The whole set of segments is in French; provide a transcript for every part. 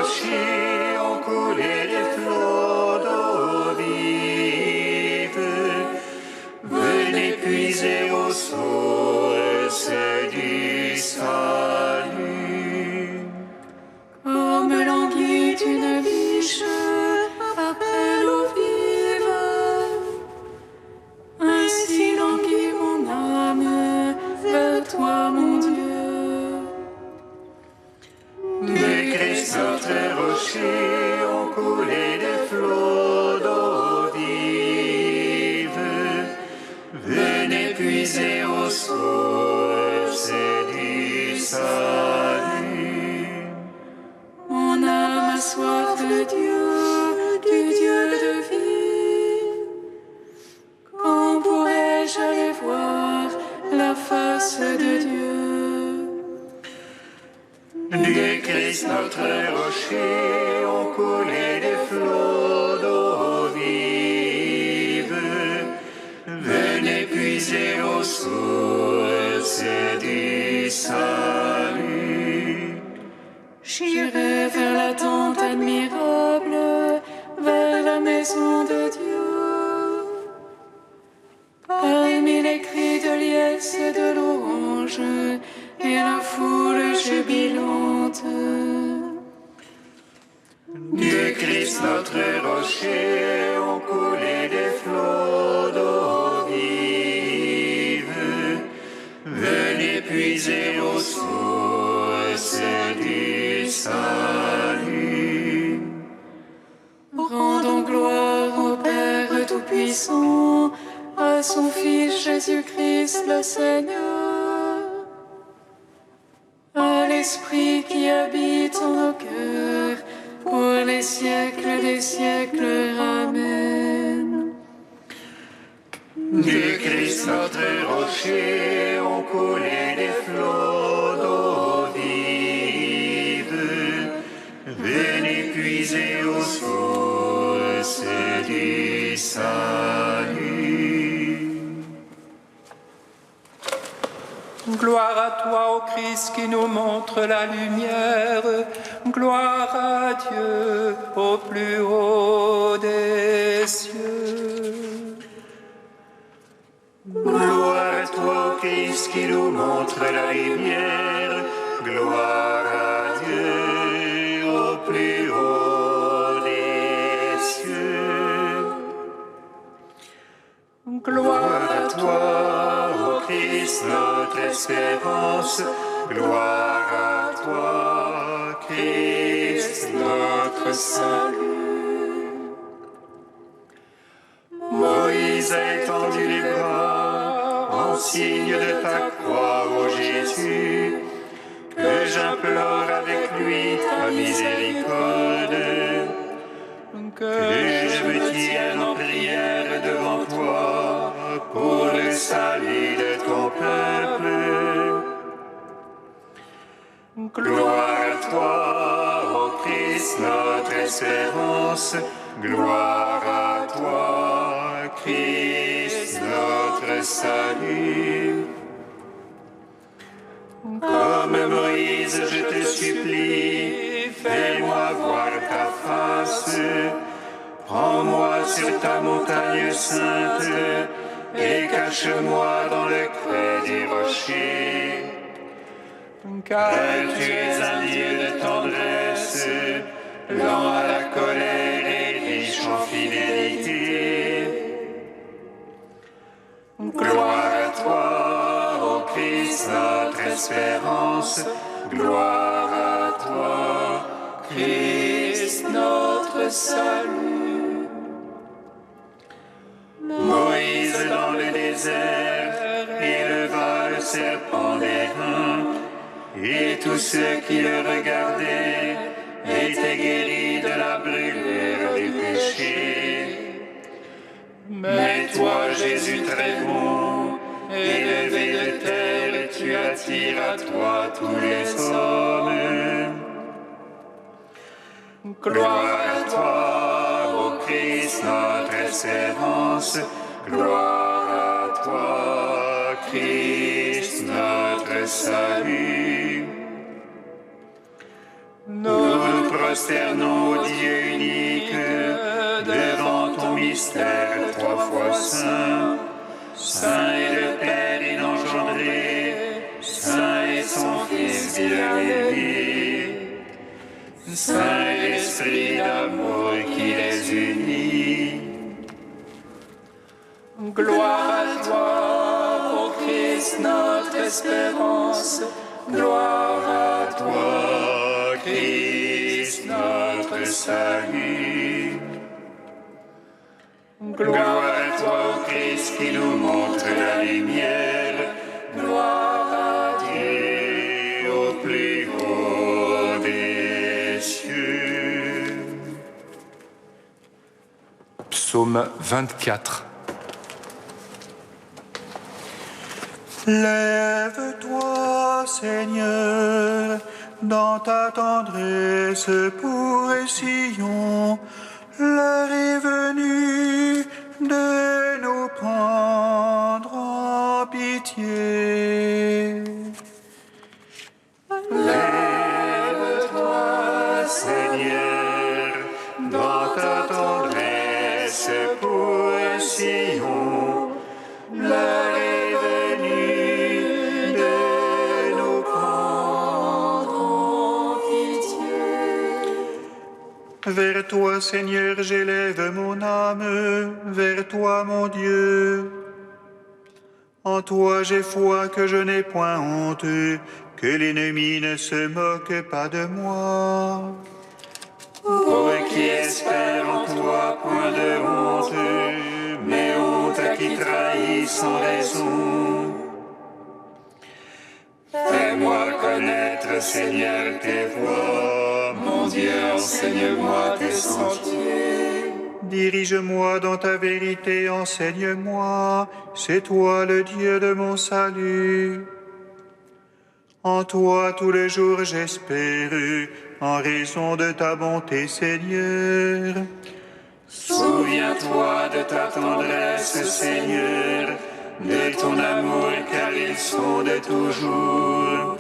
rochers ont coulé des flots d'eau vive. Venez puiser aux sources du salut. Comme languit une biche après l'eau vive, ainsi languit mon âme vers toi, mon Dieu. De Christ notre rocher ont coulé des flots d'eau vive. Venez puiser aux sources du salut. Mon âme a soif de Dieu, du Dieu de vie. Quand pourrais-je aller voir la face de Dieu? De Christ notre rocher ont coulé des flots d'eau vive. Venez puiser aux sources du salut. J'irai vers la tente admirable, vers la maison de Dieu. Parmi les cris de liesse et de louange et la foule jubilante. De Christ notre rocher ont coulé des flots d'eau vive. Venez puiser aux sources du salut. Rendons gloire au Père Tout-Puissant, à son Fils Jésus-Christ le Seigneur, à l'Esprit qui habite en nos cœurs, pour les siècles des siècles. Amen. De Christ notre rocher ont coulé des flots d'eau vive. Venez puiser aux sources du salut. Gloire à toi, ô Christ, qui nous montre la lumière. Gloire à Dieu au plus haut des cieux. Gloire à toi, Christ, qui nous montre la lumière. Gloire à Dieu au plus haut des cieux. Gloire à toi, ô Christ, notre espérance. Gloire à toi, Christ, notre salut. Moïse a étendu les bras en signe de ta croix, ô Jésus, que j'implore avec lui ta miséricorde, que je me tienne en prière devant toi pour le salut de ton peuple. Gloire à toi, ô Christ, notre espérance. Gloire à toi, Christ, notre salut. Comme Moïse, je te supplie, fais-moi voir ta face. Prends-moi sur ta montagne sainte et cache-moi dans le creux des rochers. Car tu es un Dieu de tendresse, lent à la colère et riche en fidélité. Gloire à toi, ô Christ, notre espérance. Gloire à toi, Christ, notre salut. Moïse dans le désert éleva le serpent d'airain, et tous ceux qui le regardaient étaient guéris de la brûlure du péché. Mais toi, Jésus très bon, élevé de terre, tu attires à toi tous les hommes. Gloire à toi, ô Christ, notre espérance. Gloire à toi, Christ, notre salut. Nous nous prosternons au Dieu unique, devant ton mystère 3 fois saint. Saint est le Père inengendré, Saint est son Fils bien-aimé, Saint est l'Esprit d'amour qui les unit. Gloire à toi, ô Christ, notre espérance. Gloire à toi, Christ, notre salut. gloire à toi, ô Christ, qui nous montre la lumière. gloire à Dieu au plus haut des cieux. Psaume 24. Lève-toi, Seigneur, dans ta tendresse pour Sion. L'heure est venue de nous prendre en pitié. Lève-toi, Seigneur, dans ta tendresse pour Sion. L'heure est venue de nous prendre en pitié. Vers toi, Seigneur, j'élève mon âme, vers toi, mon Dieu. En toi j'ai foi que je n'ai point honte, que l'ennemi ne se moque pas de moi. Pour qui espère en toi, point de honte, mais honte à qui trahit sans raison. Fais-moi connaître, Seigneur, tes voies, mon Dieu, enseigne-moi tes sentiers. Dirige-moi dans ta vérité, enseigne-moi, c'est toi le Dieu de mon salut. En toi tout le jour j'espère, en raison de ta bonté, Seigneur. Souviens-toi de ta tendresse, Seigneur, de ton amour, car ils sont de toujours.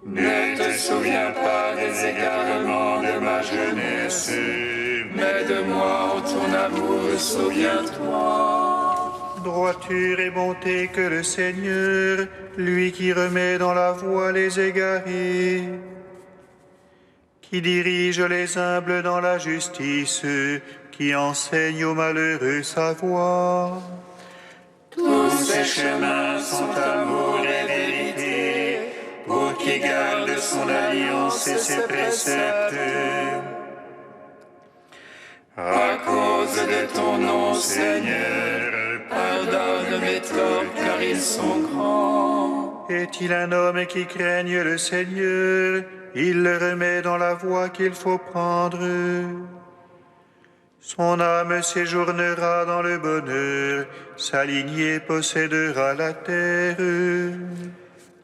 Ne te souviens pas des égarements de ma jeunesse, mais de moi, en ton amour, souviens-toi. Droiture et bonté que le Seigneur, lui qui remet dans la voie les égarés, qui dirige les humbles dans la justice, qui enseigne aux malheureux sa voie. Tous ses chemins sont amour et vérité, pour qui garde son alliance et ses préceptes. À cause de ton nom, Seigneur, pardonne mes torts, car ils sont grands. Est-il un homme qui craigne le Seigneur? Il le remet dans la voie qu'il faut prendre. Son âme séjournera dans le bonheur, sa lignée possédera la terre.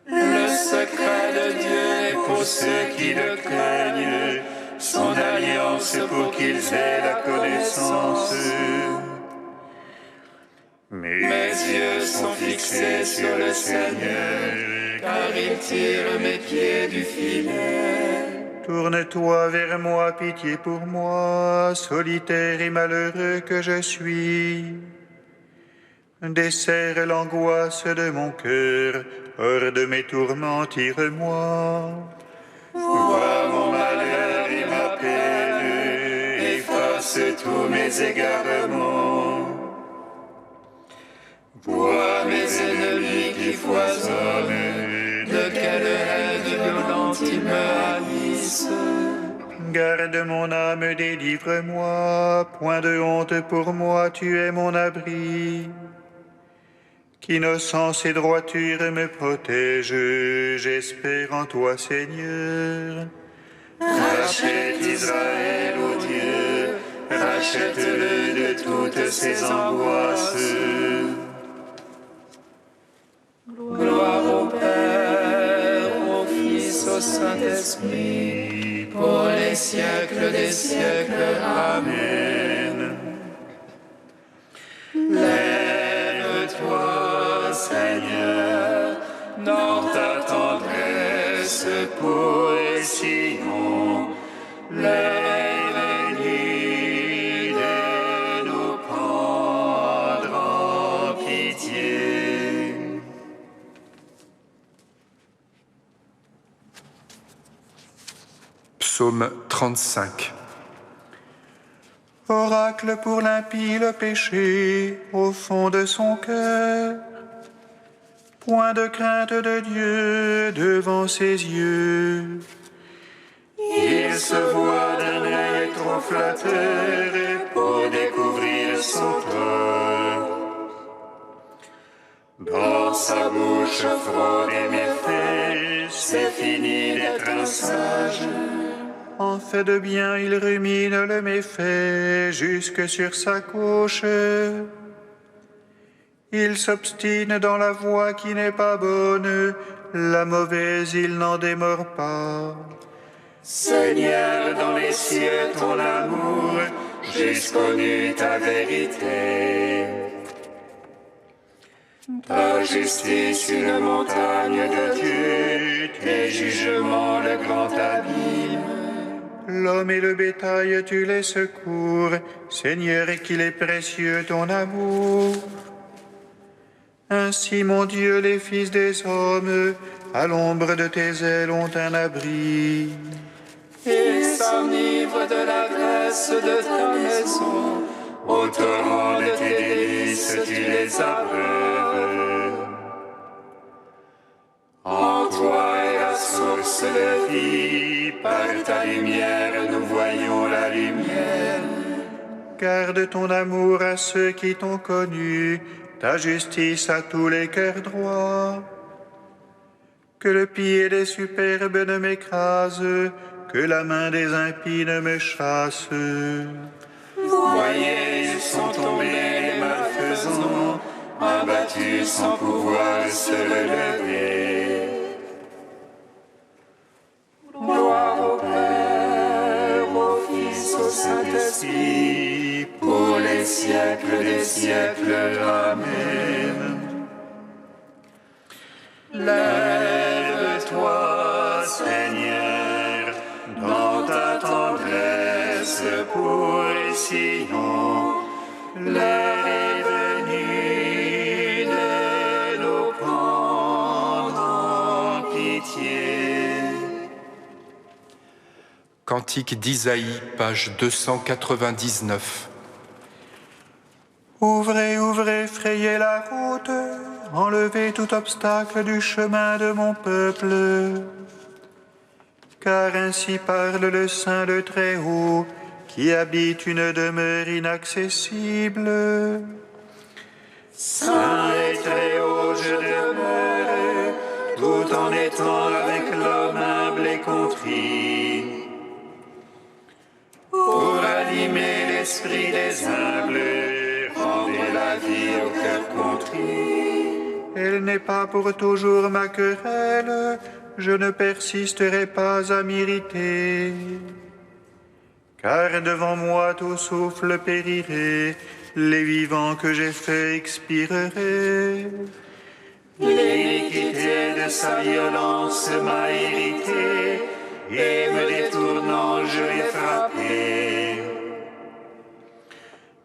Le secret de Dieu est pour ceux qui le craignent, son alliance pour qu'ils aient la connaissance. Mes yeux sont fixés sur le Seigneur, car il tire mes pieds du filet. Tourne-toi vers moi, pitié pour moi, solitaire et malheureux que je suis. Desserre l'angoisse de mon cœur, hors de mes tourments, tire-moi. Vois mon malheur et ma peine, efface tous mes égarements. Vois mes ennemis qui foisonnent, de quelle haine violente ils me haïssent. Garde mon âme, délivre-moi, point de honte pour moi, tu es mon abri. Qu'innocence et droiture me protègent, j'espère en toi, Seigneur. Rachète Israël, ô Dieu, rachète-le de toutes ses angoisses. Gloire au Père, au Fils, au Saint-Esprit, pour les siècles des siècles. Amen. Lève-toi, Seigneur, dans ta tendresse pour Sion, l'heure est venue de nous prendre en pitié. Psaume 35. Oracle pour l'impie le péché au fond de son cœur. Point de crainte de Dieu devant ses yeux. Il se voit d'un œil trop flatteur pour découvrir son tort. Dans sa bouche fraude et méfait, c'est fini d'être un sage. En fait de bien, il rumine le méfait jusque sur sa couche. Il s'obstine dans la voie qui n'est pas bonne, la mauvaise il n'en démord pas. Seigneur, dans les cieux ton amour, jusqu'aux nues ta vérité. Ta justice une montagne de Dieu, tes jugements le grand abîme. L'homme et le bétail, tu les secours, Seigneur, et qu'il est précieux ton amour. Ainsi, mon Dieu, les fils des hommes, à l'ombre de tes ailes ont un abri. Ils s'enivrent de la grâce de ta maison. Au torrent de tes délices, tu les abreuves. En toi est la source de vie, par ta lumière nous voyons la lumière. Garde ton amour à ceux qui t'ont connu, ta justice à tous les cœurs droits. Que le pied des superbes ne m'écrase, que la main des impies ne me chasse. Voyez, ils sont tombés les malfaisants, abattus sans pouvoir se relever. Gloire au Père, au Fils, au Saint-Esprit, pour les siècles des siècles. Amen. Lève-toi, Seigneur, dans ta tendresse pour Sion. L'heure est venue de nous prendre en pitié. Cantique d'Isaïe, page 299. Ouvrez, ouvrez, frayez la route, enlevez tout obstacle du chemin de mon peuple. Car ainsi parle le Saint, le Très-Haut, qui habite une demeure inaccessible. Saint et très haut je demeure, tout en étant avec l'homme humble et contrit. Pour animer l'esprit des humbles, rendez la vie au cœur contrit. Elle n'est pas pour toujours ma querelle, je ne persisterai pas à m'irriter. Car devant moi tout souffle périrait, les vivants que j'ai faits expireraient. L'iniquité de sa violence m'a irrité, et me détournant je l'ai frappé.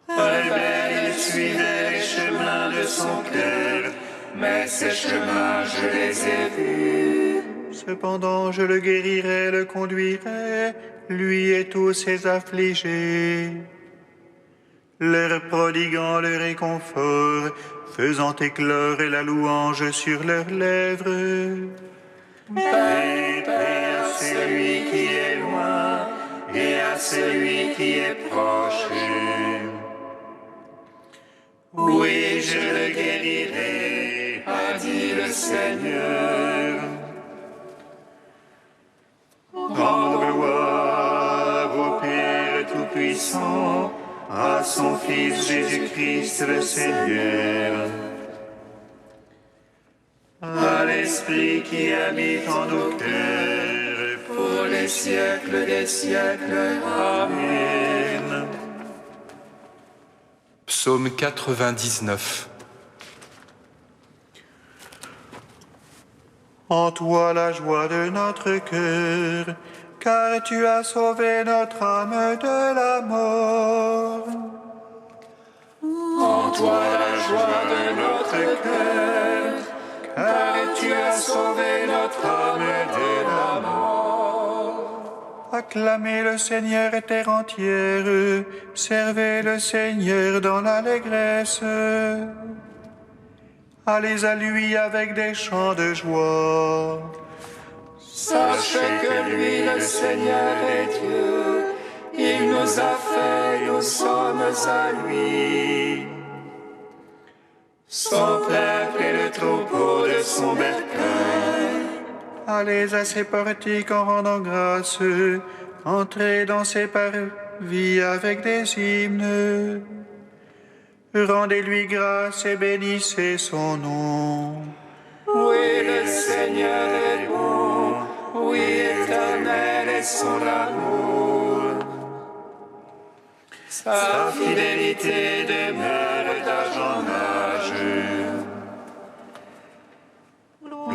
Rebelle suivait les chemins de son cœur, mais ces chemins je les ai vus. Cependant je le guérirai, le conduirai, lui et tous ses affligés, leur prodiguant le réconfort, faisant éclore la louange sur leurs lèvres. Paix, paix à celui qui est loin et à celui qui est proche. Oui, je le guérirai, a dit le Seigneur. Rends gloire au Père Tout-Puissant, à son Fils Jésus-Christ le Seigneur, à l'Esprit qui habite en nos cœurs, pour les siècles des siècles. Amen. Psaume 99. En toi la joie de notre cœur, car tu as sauvé notre âme de la mort. En toi la joie de notre cœur, car tu as sauvé notre âme de la mort. Acclamez le Seigneur terre entière, servez le Seigneur dans l'allégresse. Allez à lui avec des chants de joie. Sachez que lui, le Seigneur, est Dieu. Il nous a fait, nous sommes à lui. Son peuple est le troupeau de son bercail. Allez à ses portiques en rendant grâce. Entrez dans ses parvis avec des hymnes. Rendez-lui grâce et bénissez son nom. Oui, le Seigneur est bon. Oui, éternel est son amour. Sa fidélité demeure d'âge en âge.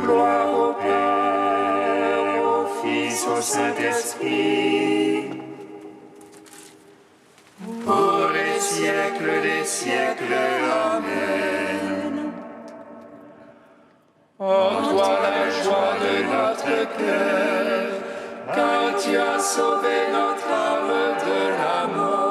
Gloire au Père, au Fils, au Saint-Esprit, pour les siècles des siècles. Amen. En toi la joie de notre cœur, car tu as sauvé notre âme de la mort.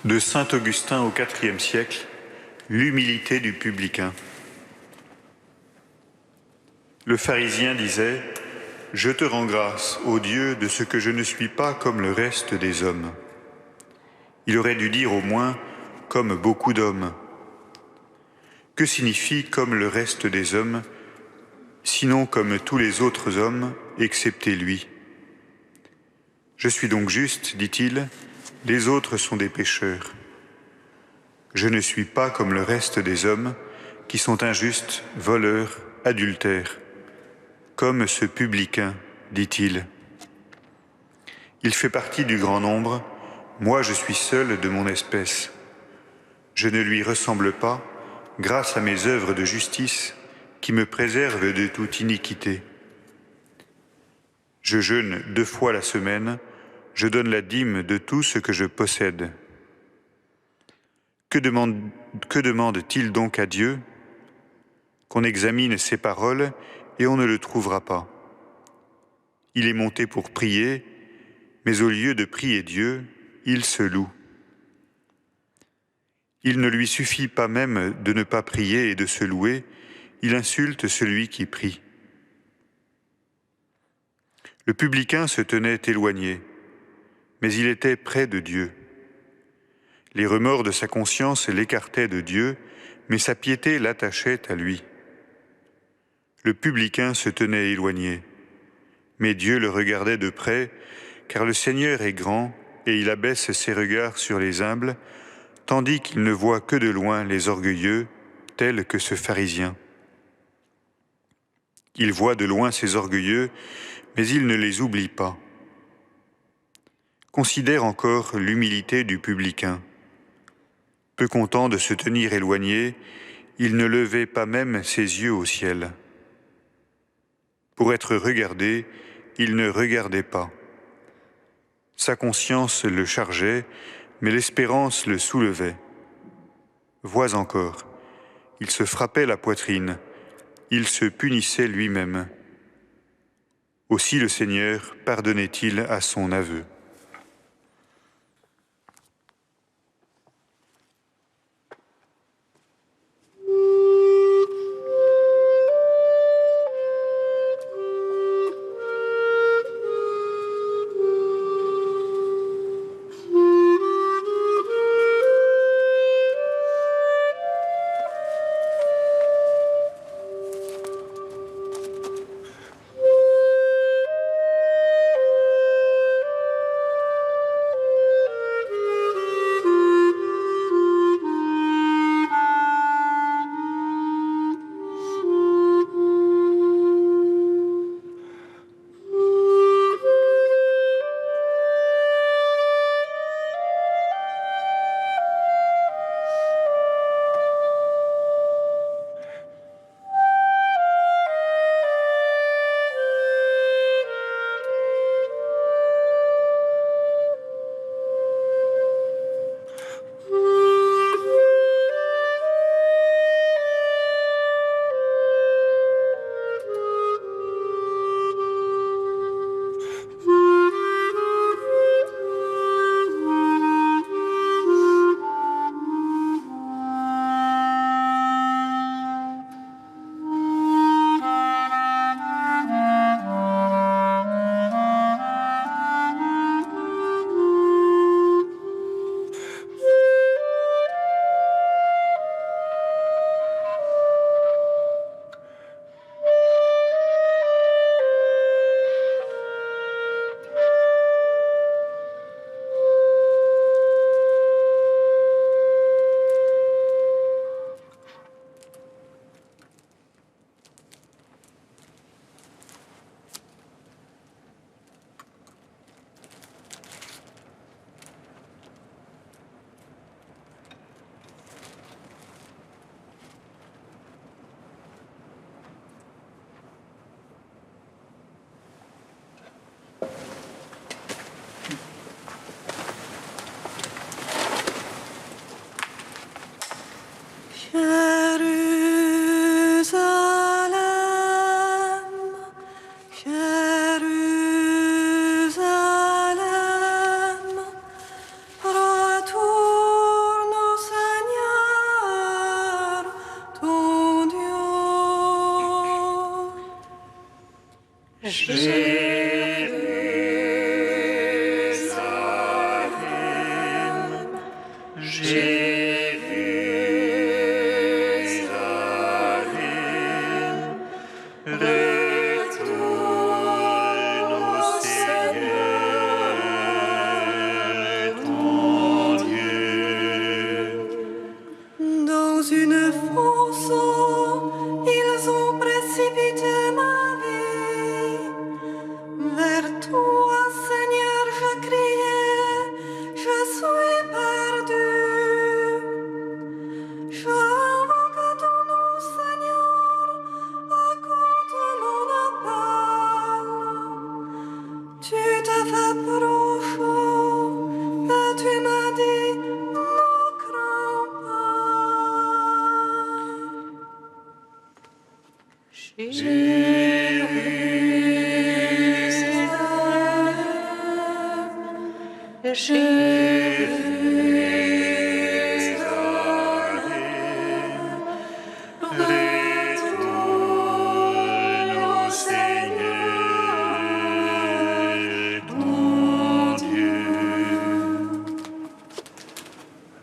De saint Augustin au IVe siècle, l'humilité du publicain. Le pharisien disait « Je te rends grâce, ô Dieu, de ce que je ne suis pas comme le reste des hommes. » Il aurait dû dire au moins « comme beaucoup d'hommes ». Que signifie « comme le reste des hommes » sinon comme tous les autres hommes, excepté lui? Je suis donc juste, dit-il, les autres sont des pécheurs. Je ne suis pas comme le reste des hommes qui sont injustes, voleurs, adultères. Comme ce publicain, dit-il. Il fait partie du grand nombre, moi je suis seul de mon espèce. Je ne lui ressemble pas, grâce à mes œuvres de justice qui me préservent de toute iniquité. Je jeûne 2 fois la semaine, je donne la dîme de tout ce que je possède. Que demande-t-il donc à Dieu? Qu'on examine ses paroles et on ne le trouvera pas. Il est monté pour prier, mais au lieu de prier Dieu, il se loue. Il ne lui suffit pas même de ne pas prier et de se louer, il insulte celui qui prie. Le publicain se tenait éloigné, mais il était près de Dieu. Les remords de sa conscience l'écartaient de Dieu, mais sa piété l'attachait à lui. Le publicain se tenait éloigné, mais Dieu le regardait de près, car le Seigneur est grand et il abaisse ses regards sur les humbles, tandis qu'il ne voit que de loin les orgueilleux, tels que ce pharisien. Il voit de loin ces orgueilleux, mais il ne les oublie pas. Considère encore l'humilité du publicain. Peu content de se tenir éloigné, il ne levait pas même ses yeux au ciel. Pour être regardé, il ne regardait pas. Sa conscience le chargeait, mais l'espérance le soulevait. Vois encore, il se frappait la poitrine, il se punissait lui-même. Aussi le Seigneur pardonnait-il à son aveu.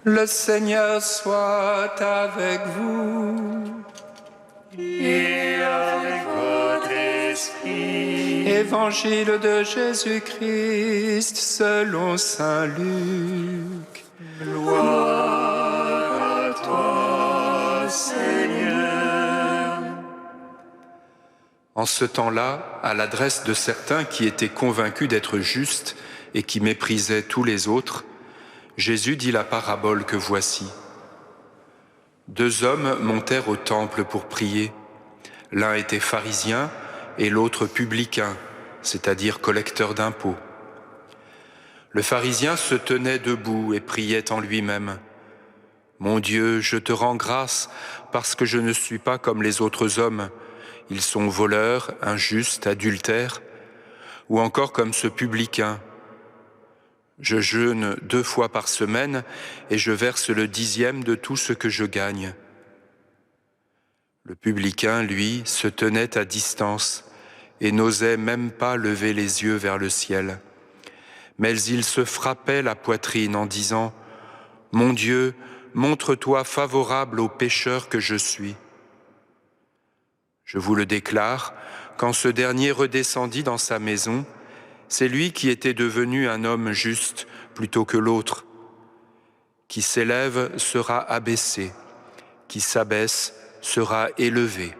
Le Seigneur soit avec vous. Et avec votre esprit. Évangile de Jésus-Christ selon saint Luc. Gloire à toi, Seigneur. En ce temps-là, à l'adresse de certains qui étaient convaincus d'être justes et qui méprisaient tous les autres, Jésus dit la parabole que voici. 2 hommes montèrent au temple pour prier. L'un était pharisien et l'autre publicain, c'est-à-dire collecteur d'impôts. Le pharisien se tenait debout et priait en lui-même. « Mon Dieu, je te rends grâce parce que je ne suis pas comme les autres hommes. Ils sont voleurs, injustes, adultères, ou encore comme ce publicain. Je jeûne 2 fois par semaine et je verse le 10e de tout ce que je gagne. » Le publicain, lui, se tenait à distance et n'osait même pas lever les yeux vers le ciel. Mais il se frappait la poitrine en disant « Mon Dieu, montre-toi favorable au pécheur que je suis. » Je vous le déclare, quand ce dernier redescendit dans sa maison, c'est lui qui était devenu un homme juste plutôt que l'autre. Qui s'élève sera abaissé, qui s'abaisse sera élevé.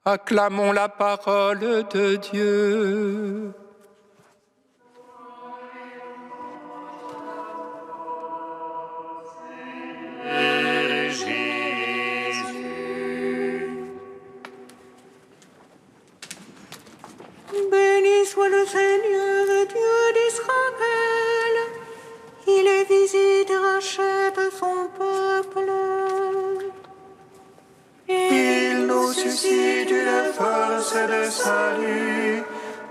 Acclamons la parole de Dieu. Béni soit le Seigneur, Dieu d'Israël. Il visite et rachète son peuple. Il nous suscite une force de salut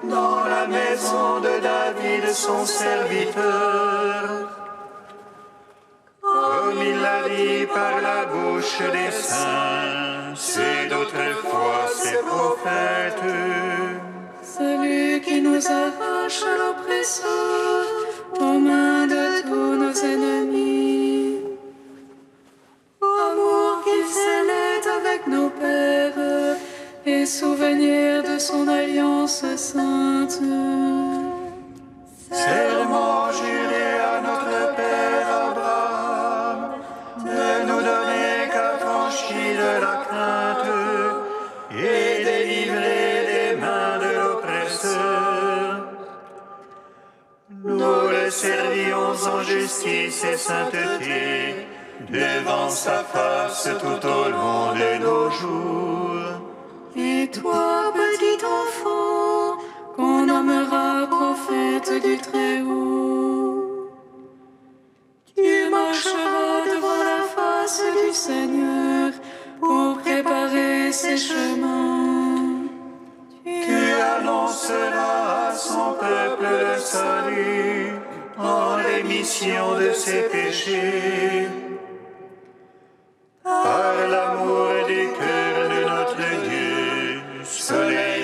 dans la maison de David, son serviteur. Comme il l'a dit par la bouche des saints, c'est d'autrefois ses prophètes. Celui qui nous arrache à l'oppresseur, aux mains de tous nos ennemis. Amour qu'il scellait avec nos pères, et souvenir de son alliance sainte. Serment juré à notre Père Abraham, de nous donner qu'affranchis de la crainte et délivrés des mains de l'oppresseur. Nous le servions en justice et sainteté, devant sa face tout au long de nos jours. Et toi, petit enfant, qu'on nommera prophète du Très-Haut, tu marcheras devant la face du Seigneur pour préparer ses chemins. Tu annonceras à son peuple le salut en rémission de ses péchés. Par l'amour du cœur de notre Dieu, soleil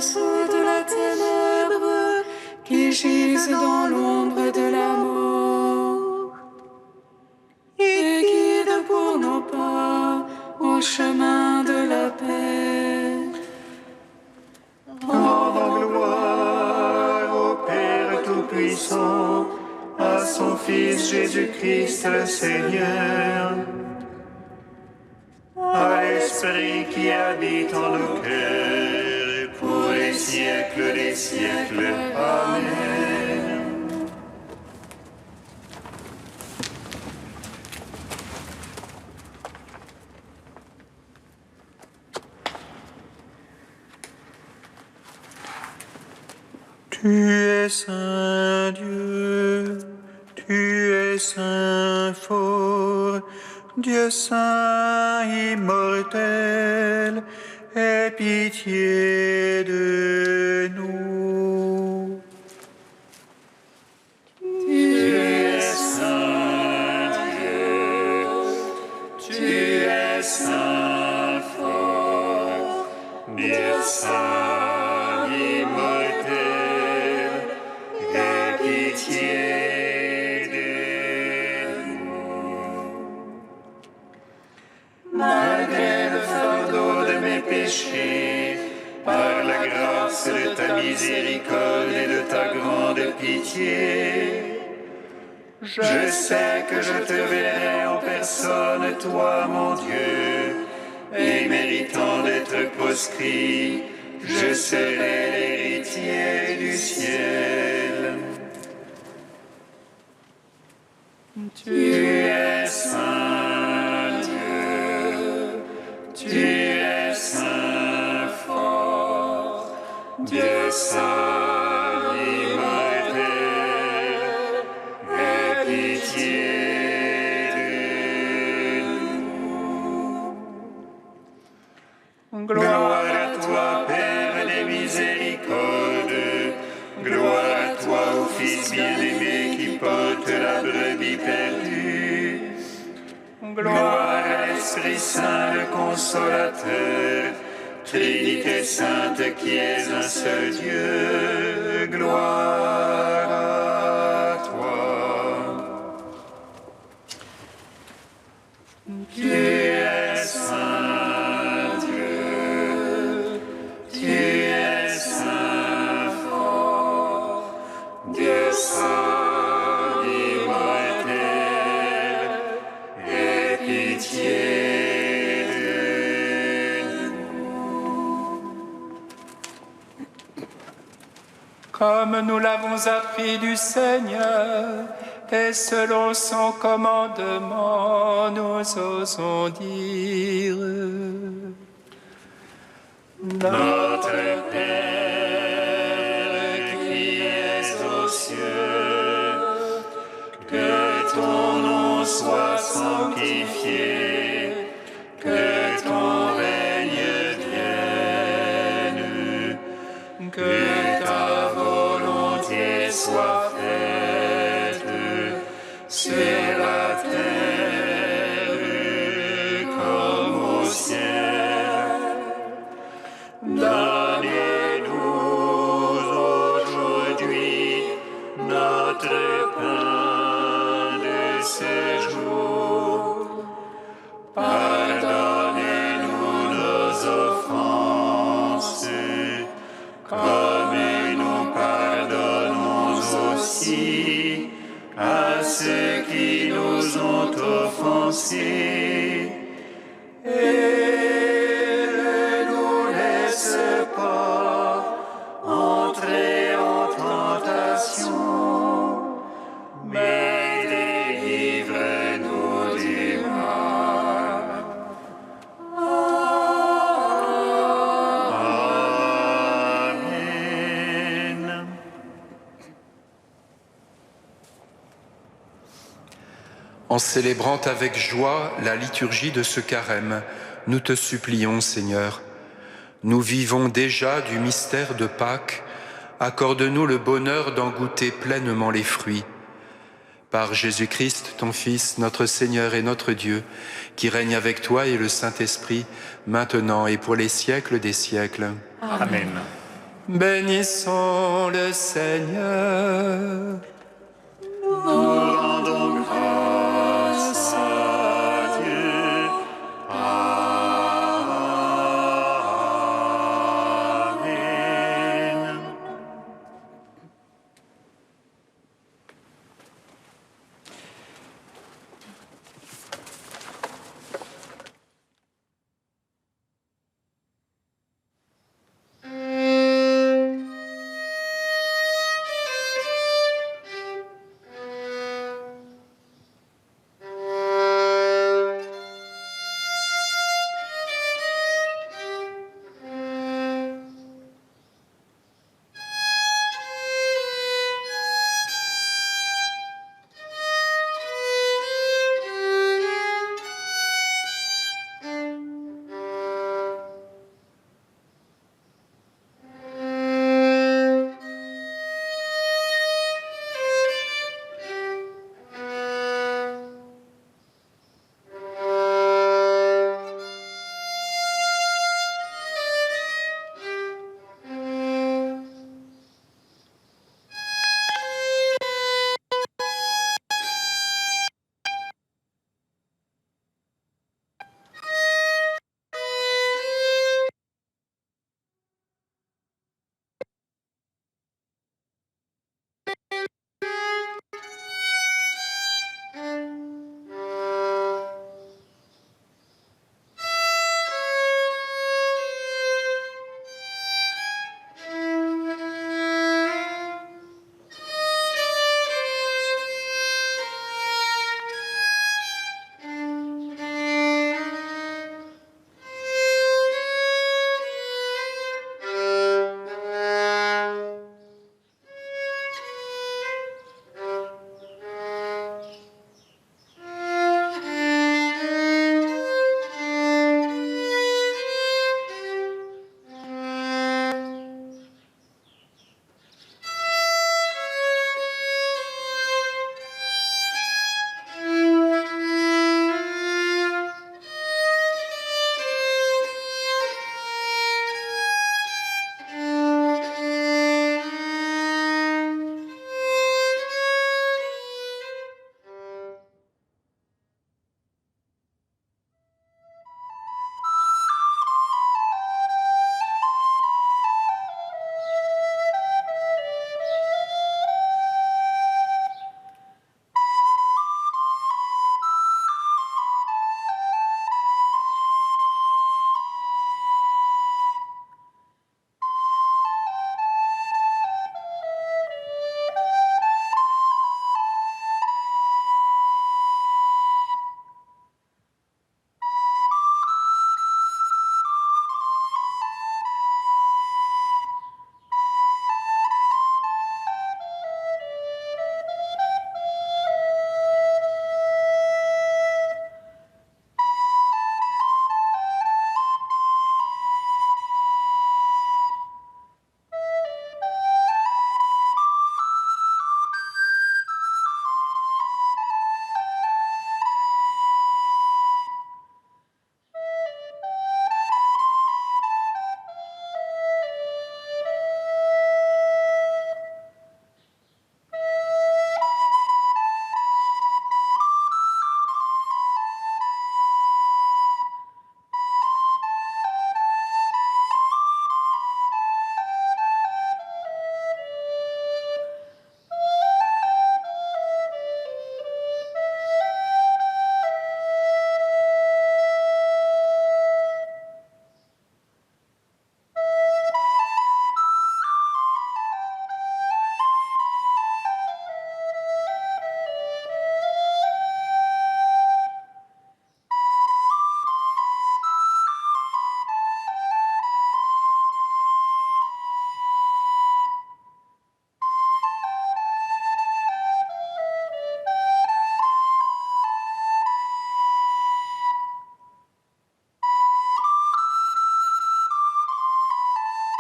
ceux de la ténèbre qui gisent dans l'ombre de la mort. Et guide pour nos pas au chemin de la paix. Rendons gloire au Père Tout-Puissant, à son Fils Jésus-Christ le Seigneur, à l'Esprit qui habite en nos cœurs, pour les siècles des siècles. Amen. Tu es saint Dieu, tu es saint fort, Dieu saint immortel, aie pitié de nous. Tu es saint Dieu, tu es saint fort, Dieu saint immortel, aie pitié de nous. Malgré le fardeau de mes péchés, par la grâce de ta miséricorde et de ta grande pitié, je sais que je te verrai en personne, toi mon Dieu, et méritant d'être proscrit, je serai l'héritier du ciel. Tu es saint Dieu, tu es saint fort, Dieu saint immortel, aie pitié de nous. Gloire à toi, Père des miséricordes, gloire à toi, ô Fils bien-aimé qui porte la brebis perdue. Gloire à l'Esprit Saint, le Consolateur, Trinité Sainte qui est un seul Dieu. Gloire à toi. Tu es saint Dieu, tu es saint fort, Dieu saint immortel, aie pitié de nous. Comme nous l'avons appris du Seigneur, et selon son commandement, nous osons dire: Notre Père qui es aux cieux, que ton nom soit sanctifié, que ton règne vienne, que ta volonté soit faite sur la terre comme au ciel. Donnez-nous aujourd'hui notre pain de ce jour. Pardonnez-nous nos offenses, comme nous pardonnons aussi à ceux qui nous ont offensés. Et ne nous laisse pas entrer en tentation, mais délivre-nous du mal. Amen. En célébrant avec joie la liturgie de ce carême, nous te supplions, Seigneur. Nous vivons déjà du mystère de Pâques. Accorde-nous le bonheur d'en goûter pleinement les fruits. Par Jésus-Christ, ton Fils, notre Seigneur et notre Dieu, qui règne avec toi et le Saint-Esprit, maintenant et pour les siècles des siècles. Amen. Bénissons le Seigneur. Nous